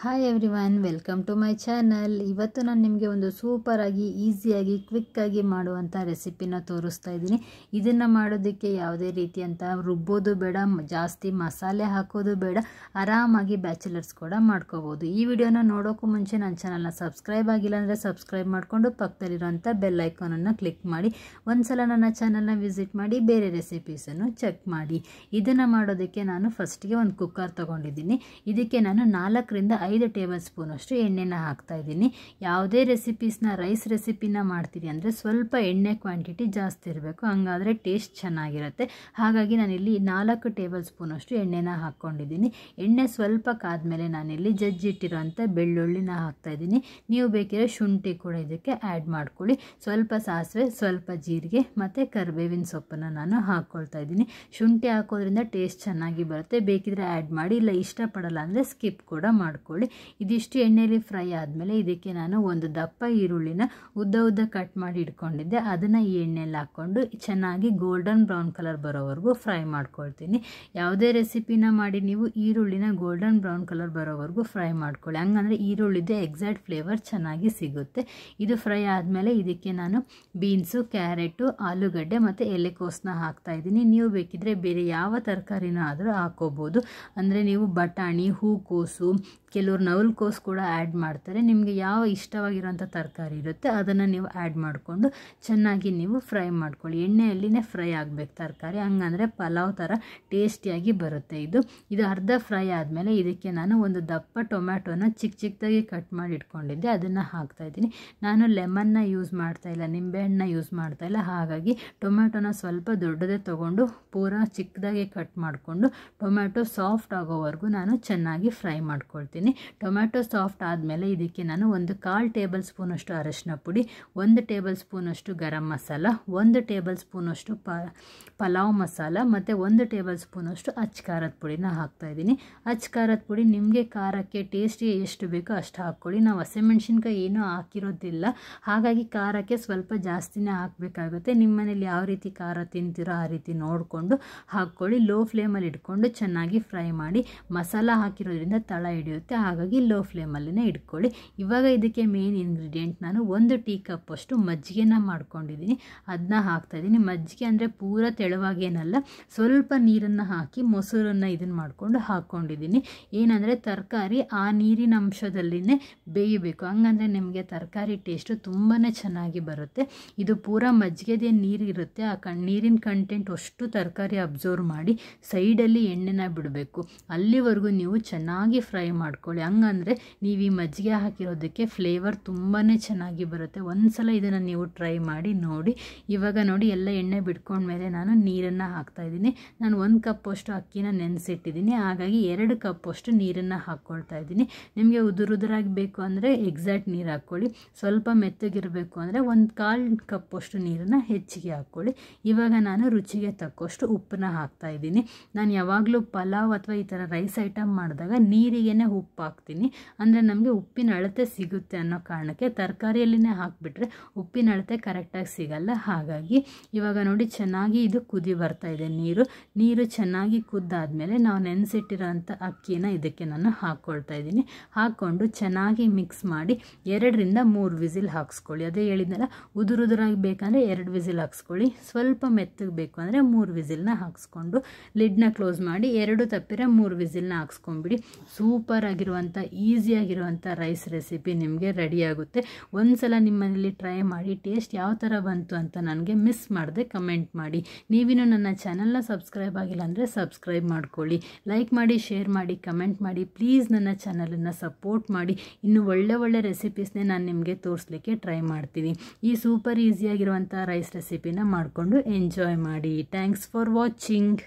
Hi everyone, welcome to my channel. ಇವತ್ತು ನಾನು ನಿಮಗೆ ಒಂದು ಸೂಪರಾಗಿ ಈಸಿಯಾಗಿ ಕ್ವಿಕ್ಕಾಗಿ ಮಾಡುವಂಥ ರೆಸಿಪಿನ ತೋರಿಸ್ತಾ ಇದ್ದೀನಿ. ಇದನ್ನು ಮಾಡೋದಕ್ಕೆ ಯಾವುದೇ ರೀತಿಯಂಥ ರುಬ್ಬೋದು ಬೇಡ, ಜಾಸ್ತಿ ಮಸಾಲೆ ಹಾಕೋದು ಬೇಡ, ಆರಾಮಾಗಿ ಬ್ಯಾಚುಲರ್ಸ್ ಕೂಡ ಮಾಡ್ಕೋಬೋದು. ಈ ವಿಡಿಯೋನ ನೋಡೋಕ್ಕೂ ಮುಂಚೆ ನನ್ನ ಚಾನಲ್ನ ಸಬ್ಸ್ಕ್ರೈಬ್ ಆಗಿಲ್ಲ ಅಂದರೆ ಸಬ್ಸ್ಕ್ರೈಬ್ ಮಾಡಿಕೊಂಡು ಪಕ್ಕದಲ್ಲಿರೋಂಥ ಬೆಲ್ ಐಕಾನನ್ನು ಕ್ಲಿಕ್ ಮಾಡಿ ಒಂದ್ಸಲ ನನ್ನ ಚಾನಲ್ನ ವಿಸಿಟ್ ಮಾಡಿ ಬೇರೆ ರೆಸಿಪೀಸನ್ನು ಚೆಕ್ ಮಾಡಿ. ಇದನ್ನು ಮಾಡೋದಕ್ಕೆ ನಾನು ಫಸ್ಟಿಗೆ ಒಂದು ಕುಕ್ಕರ್ ತೊಗೊಂಡಿದ್ದೀನಿ. ಇದಕ್ಕೆ ನಾನು 4ರಿಂದ 5 ಟೇಬಲ್ ಸ್ಪೂನ್ ಅಷ್ಟು ಎಣ್ಣೆನ ಹಾಕ್ತಾ ಇದ್ದೀನಿ. ಯಾವುದೇ ರೆಸಿಪೀಸ್ನ ರೈಸ್ ರೆಸಿಪಿನ ಮಾಡ್ತೀರಿ ಅಂದರೆ ಸ್ವಲ್ಪ ಎಣ್ಣೆ ಕ್ವಾಂಟಿಟಿ ಜಾಸ್ತಿ ಇರಬೇಕು, ಹಂಗಾದರೆ ಟೇಸ್ಟ್ ಚೆನ್ನಾಗಿರುತ್ತೆ. ಹಾಗಾಗಿ ನಾನಿಲ್ಲಿ 4 ಟೇಬಲ್ ಸ್ಪೂನ್ ಅಷ್ಟು ಎಣ್ಣೆನ ಹಾಕ್ಕೊಂಡಿದ್ದೀನಿ. ಎಣ್ಣೆ ಸ್ವಲ್ಪ ಕಾದ್ಮೇಲೆ ನಾನಿಲ್ಲಿ ಜಜ್ಜಿಟ್ಟಿರೋಂಥ ಬೆಳ್ಳುಳ್ಳಿನ ಹಾಕ್ತಾ ಇದ್ದೀನಿ. ನೀವು ಬೇಕಿದ್ರೆ ಶುಂಠಿ ಕೂಡ ಇದಕ್ಕೆ ಆ್ಯಡ್ ಮಾಡ್ಕೊಳ್ಳಿ. ಸ್ವಲ್ಪ ಸಾಸಿವೆ, ಸ್ವಲ್ಪ ಜೀರಿಗೆ ಮತ್ತು ಕರಿಬೇವಿನ ಸೊಪ್ಪನ್ನು ನಾನು ಹಾಕ್ಕೊಳ್ತಾ ಇದ್ದೀನಿ. ಶುಂಠಿ ಹಾಕೋದ್ರಿಂದ ಟೇಸ್ಟ್ ಚೆನ್ನಾಗಿ ಬರುತ್ತೆ, ಬೇಕಿದ್ರೆ ಆ್ಯಡ್ ಮಾಡಿ, ಇಲ್ಲ ಇಷ್ಟಪಡಲ್ಲ ಅಂದರೆ ಸ್ಕಿಪ್ ಕೂಡ ಮಾಡ್ಕೊಳ್ಳಿ. ಇದಿಷ್ಟು ಎಣ್ಣೆಯಲ್ಲಿ ಫ್ರೈ ಆದಮೇಲೆ ಇದಕ್ಕೆ ನಾನು ಒಂದು ದಪ್ಪ ಈರುಳ್ಳಿನ ಉದ್ದ ಕಟ್ ಮಾಡಿ ಇಟ್ಕೊಂಡಿದ್ದೆ. ಅದನ್ನು ಈ ಎಣ್ಣೆಯಲ್ಲಿ ಹಾಕ್ಕೊಂಡು ಚೆನ್ನಾಗಿ ಗೋಲ್ಡನ್ ಬ್ರೌನ್ ಕಲರ್ ಬರೋವರೆಗೂ ಫ್ರೈ ಮಾಡ್ಕೊಳ್ತೀನಿ. ಯಾವುದೇ ರೆಸಿಪಿನ ಮಾಡಿ ನೀವು ಈರುಳ್ಳಿನ ಗೋಲ್ಡನ್ ಬ್ರೌನ್ ಕಲರ್ ಬರೋವರೆಗೂ ಫ್ರೈ ಮಾಡ್ಕೊಳ್ಳಿ, ಹಂಗಂದರೆ ಈರುಳ್ಳಿದೆ ಎಕ್ಸಾಕ್ಟ್ ಫ್ಲೇವರ್ ಚೆನ್ನಾಗಿ ಸಿಗುತ್ತೆ. ಇದು ಫ್ರೈ ಆದಮೇಲೆ ಇದಕ್ಕೆ ನಾನು ಬೀನ್ಸು, ಕ್ಯಾರೆಟು, ಆಲೂಗಡ್ಡೆ ಮತ್ತು ಎಲೆಕೋಸನ್ನ ಹಾಕ್ತಾ ಇದ್ದೀನಿ. ನೀವು ಬೇಕಿದ್ರೆ ಬೇರೆ ಯಾವ ತರಕಾರಿನೂ ಆದರೂ ಹಾಕೋಬೋದು. ಅಂದರೆ ನೀವು ಬಟಾಣಿ, ಹೂಕೋಸು, ಕೆಲವರು ನವಲ್ಕೋಸು ಕೂಡ ಆ್ಯಡ್ ಮಾಡ್ತಾರೆ. ನಿಮಗೆ ಯಾವ ಇಷ್ಟವಾಗಿರೋಂಥ ತರಕಾರಿ ಇರುತ್ತೆ ಅದನ್ನು ನೀವು ಆ್ಯಡ್ ಮಾಡಿಕೊಂಡು ಚೆನ್ನಾಗಿ ನೀವು ಫ್ರೈ ಮಾಡ್ಕೊಳ್ಳಿ. ಎಣ್ಣೆಯಲ್ಲಿನೇ ಫ್ರೈ ಆಗಬೇಕು ತರಕಾರಿ, ಹಂಗಂದರೆ ಪಲಾವ್ ಥರ ಟೇಸ್ಟಿಯಾಗಿ ಬರುತ್ತೆ. ಇದು ಅರ್ಧ ಫ್ರೈ ಆದಮೇಲೆ ಇದಕ್ಕೆ ನಾನು ಒಂದು ದಪ್ಪ ಟೊಮ್ಯಾಟೋನ ಚಿಕ್ಕದಾಗಿ ಕಟ್ ಮಾಡಿ ಇಟ್ಕೊಂಡಿದ್ದೆ, ಅದನ್ನು ಹಾಕ್ತಾಯಿದ್ದೀನಿ. ನಾನು ಲೆಮನ್ನ ಯೂಸ್ ಮಾಡ್ತಾಯಿಲ್ಲ, ನಿಂಬೆಹಣ್ಣನ್ನ ಯೂಸ್ ಮಾಡ್ತಾಯಿಲ್ಲ. ಹಾಗಾಗಿ ಟೊಮ್ಯಾಟೋನ ಸ್ವಲ್ಪ ದೊಡ್ಡದೇ ತೊಗೊಂಡು ಪೂರಾ ಚಿಕ್ಕದಾಗಿ ಕಟ್ ಮಾಡಿಕೊಂಡು ಟೊಮ್ಯಾಟೊ ಸಾಫ್ಟ್ ಆಗೋವರೆಗೂ ನಾನು ಚೆನ್ನಾಗಿ ಫ್ರೈ ಮಾಡ್ಕೊಳ್ತೀನಿ. ಟೊಮ್ಯಾಟೊ ಸಾಫ್ಟ್ ಆದಮೇಲೆ ಇದಕ್ಕೆ ನಾನು ಒಂದು 1/4 ಟೇಬಲ್ ಸ್ಪೂನ್ ಅಷ್ಟು ಅರಶಿನ ಪುಡಿ, 1 ಟೇಬಲ್ ಸ್ಪೂನ್ ಅಷ್ಟು ಗರಂ ಮಸಾಲ, 1 ಟೇಬಲ್ ಸ್ಪೂನ್ ಅಷ್ಟು ಪಲಾವ್ ಮಸಾಲ ಮತ್ತು 1 ಟೇಬಲ್ ಸ್ಪೂನ್ ಅಷ್ಟು ಅಚ್ಚ ಖಾರದ ಪುಡಿನ ಹಾಕ್ತಾಯಿದ್ದೀನಿ. ಅಚ್ಚ ಖಾರದ ಪುಡಿ ನಿಮಗೆ ಖಾರಕ್ಕೆ ಟೇಸ್ಟಿಗೆ ಎಷ್ಟು ಬೇಕೋ ಅಷ್ಟು ಹಾಕ್ಕೊಳ್ಳಿ. ನಾವು ಹಸಿಮೆಣ್ಸಿನ್ಕಾಯಿ ಏನೂ ಹಾಕಿರೋದಿಲ್ಲ, ಹಾಗಾಗಿ ಖಾರಕ್ಕೆ ಸ್ವಲ್ಪ ಜಾಸ್ತಿನೇ ಹಾಕಬೇಕಾಗುತ್ತೆ. ನಿಮ್ಮ ಮನೇಲಿ ಯಾವ ರೀತಿ ಖಾರ ತಿಂತೀರೋ ಆ ರೀತಿ ನೋಡಿಕೊಂಡು ಹಾಕ್ಕೊಳ್ಳಿ. ಲೋ ಫ್ಲೇಮಲ್ಲಿ ಇಟ್ಕೊಂಡು ಚೆನ್ನಾಗಿ ಫ್ರೈ ಮಾಡಿ. ಮಸಾಲ ಹಾಕಿರೋದ್ರಿಂದ ತಳ ಹಿಡಿಯುತ್ತೆ, ಹಾಗಾಗಿ ಲೋ ಫ್ಲೇಮಲ್ಲೇ ಇಟ್ಕೊಳ್ಳಿ. ಇವಾಗ ಇದಕ್ಕೆ ಮೇನ್ ಇಂಗ್ರೀಡಿಯೆಂಟ್ ನಾನು 1 ಟೀ ಕಪ್ ಅಷ್ಟು ಮಜ್ಜಿಗೆನ ಮಾಡ್ಕೊಂಡಿದ್ದೀನಿ, ಅದನ್ನ ಹಾಕ್ತಾಯಿದ್ದೀನಿ. ಮಜ್ಜಿಗೆ ಅಂದರೆ ಪೂರ ತೆಳುವಾಗೇನಲ್ಲ, ಸ್ವಲ್ಪ ನೀರನ್ನು ಹಾಕಿ ಮೊಸರನ್ನು ಇದನ್ನು ಮಾಡಿಕೊಂಡು ಹಾಕ್ಕೊಂಡಿದ್ದೀನಿ. ಏನಂದರೆ ತರಕಾರಿ ಆ ನೀರಿನ ಅಂಶದಲ್ಲಿನೇ ಬೇಯಬೇಕು, ಹಂಗಂದರೆ ನಿಮಗೆ ತರಕಾರಿ ಟೇಸ್ಟು ತುಂಬಾ ಚೆನ್ನಾಗಿ ಬರುತ್ತೆ. ಇದು ಪೂರ ಮಜ್ಜಿಗೆದೇ ನೀರು ಇರುತ್ತೆ, ಆ ನೀರಿನ ಕಂಟೆಂಟ್ ಅಷ್ಟು ತರಕಾರಿ ಅಬ್ಸರ್ವ್ ಮಾಡಿ ಸೈಡಲ್ಲಿ ಎಣ್ಣೆನ ಬಿಡಬೇಕು. ಅಲ್ಲಿವರೆಗೂ ನೀವು ಚೆನ್ನಾಗಿ ಫ್ರೈ ಮಾಡ್ಕೊಳ್ಳಿ, ಹಂಗಂದರೆ ನೀವು ಈ ಮಜ್ಜಿಗೆ ಹಾಕಿರೋದಕ್ಕೆ ಫ್ಲೇವರ್ ತುಂಬಾ ಚೆನ್ನಾಗಿ ಬರುತ್ತೆ. ಒಂದ್ಸಲ ಇದನ್ನು ನೀವು ಟ್ರೈ ಮಾಡಿ ನೋಡಿ. ಇವಾಗ ನೋಡಿ ಎಲ್ಲ ಎಣ್ಣೆ ಬಿಟ್ಕೊಂಡ್ಮೇಲೆ ನಾನು ನೀರನ್ನು ಹಾಕ್ತಾಯಿದ್ದೀನಿ. ನಾನು 1 ಕಪ್ ಅಷ್ಟು ಅಕ್ಕಿನ ನೆನೆಸಿಟ್ಟಿದ್ದೀನಿ, ಹಾಗಾಗಿ 2 ಕಪ್ ಅಷ್ಟು ನೀರನ್ನು ಹಾಕ್ಕೊಳ್ತಾ ಇದ್ದೀನಿ. ನಿಮಗೆ ಉದುರಾಗಿ ಬೇಕು ಅಂದರೆ ಎಕ್ಸಾಕ್ಟ್ ನೀರು ಹಾಕ್ಕೊಳ್ಳಿ, ಸ್ವಲ್ಪ ಮೆತ್ತಗಿರಬೇಕು ಅಂದರೆ 1/4 ಕಪ್ ಅಷ್ಟು ನೀರನ್ನು ಹೆಚ್ಚಿಗೆ ಹಾಕ್ಕೊಳ್ಳಿ. ಇವಾಗ ನಾನು ರುಚಿಗೆ ತಕ್ಕಷ್ಟು ಉಪ್ಪನ್ನ ಹಾಕ್ತಾಯಿದ್ದೀನಿ. ನಾನು ಯಾವಾಗಲೂ ಪಲಾವ್ ಅಥವಾ ಈ ಥರ ರೈಸ್ ಐಟಮ್ ಮಾಡಿದಾಗ ನೀರಿಗೆ ಉಪ್ಪು ಹಾಕ್ತೀನಿ, ಅಂದರೆ ನಮಗೆ ಉಪ್ಪಿನ ಅಳತೆ ಸಿಗುತ್ತೆ ಅನ್ನೋ ಕಾರಣಕ್ಕೆ. ತರಕಾರಿಯಲ್ಲಿನೇ ಹಾಕಿಬಿಟ್ರೆ ಉಪ್ಪಿನ ಅಳತೆ ಕರೆಕ್ಟಾಗಿ ಸಿಗಲ್ಲ. ಹಾಗಾಗಿ ಇವಾಗ ನೋಡಿ ಚೆನ್ನಾಗಿ ಇದು ಕುದಿ ಬರ್ತಾ ಇದೆ. ನೀರು ಚೆನ್ನಾಗಿ ಕುದ್ದಾದಮೇಲೆ ನಾವು ನೆನೆಸಿಟ್ಟಿರೋಂಥ ಅಕ್ಕಿನ ಇದಕ್ಕೆ ನಾನು ಹಾಕ್ಕೊಳ್ತಾ ಇದ್ದೀನಿ. ಹಾಕ್ಕೊಂಡು ಚೆನ್ನಾಗಿ ಮಿಕ್ಸ್ ಮಾಡಿ 2ರಿಂದ 3 ವಿಸಿಲ್ ಹಾಕ್ಸ್ಕೊಳ್ಳಿ. ಅದೇ ಹೇಳಿದ್ನಲ್ಲ, ಉದುರಾಗಿ ಬೇಕಂದರೆ 2 ವಿಸಿಲ್ ಹಾಕ್ಸ್ಕೊಳ್ಳಿ, ಸ್ವಲ್ಪ ಮೆತ್ತಗೆ ಬೇಕು ಅಂದರೆ 3 ವಿಸಿಲ್ನ ಹಾಕ್ಸ್ಕೊಂಡು ಲಿಡ್ನ ಕ್ಲೋಸ್ ಮಾಡಿ 2 ತಪ್ಪಿರ 3 ವಿಸಿಲ್ನ ಹಾಕ್ಸ್ಕೊಂಡ್ಬಿಡಿ. ಸೂಪರ್ ಆಗಿರುವಂಥ ಈಸಿಯಾಗಿರುವಂಥ ರೈಸ್ ರೆಸಿಪಿ ನಿಮಗೆ ರೆಡಿಯಾಗುತ್ತೆ. ಒಂದ್ಸಲ ನಿಮ್ಮನೇಲಿ ಟ್ರೈ ಮಾಡಿ ಟೇಸ್ಟ್ ಯಾವ ಥರ ಬಂತು ಅಂತ ನನಗೆ ಮಿಸ್ ಮಾಡದೆ ಕಮೆಂಟ್ ಮಾಡಿ. ನೀವಿನ್ನೂ ನನ್ನ ಚಾನಲ್ನ ಸಬ್ಸ್ಕ್ರೈಬ್ ಆಗಿಲ್ಲ ಅಂದರೆ ಸಬ್ಸ್ಕ್ರೈಬ್ ಮಾಡ್ಕೊಳ್ಳಿ, ಲೈಕ್ ಮಾಡಿ, ಶೇರ್ ಮಾಡಿ, ಕಮೆಂಟ್ ಮಾಡಿ. ಪ್ಲೀಸ್ ನನ್ನ ಚಾನಲನ್ನು ಸಪೋರ್ಟ್ ಮಾಡಿ. ಇನ್ನು ಒಳ್ಳೆ ರೆಸಿಪೀಸ್ನೇ ನಾನು ನಿಮಗೆ ತೋರಿಸ್ಲಿಕ್ಕೆ ಟ್ರೈ ಮಾಡ್ತೀನಿ. ಈ ಸೂಪರ್ ಈಸಿಯಾಗಿರುವಂಥ ರೈಸ್ ರೆಸಿಪಿನ ಮಾಡಿಕೊಂಡು ಎಂಜಾಯ್ ಮಾಡಿ. Thanks for watching.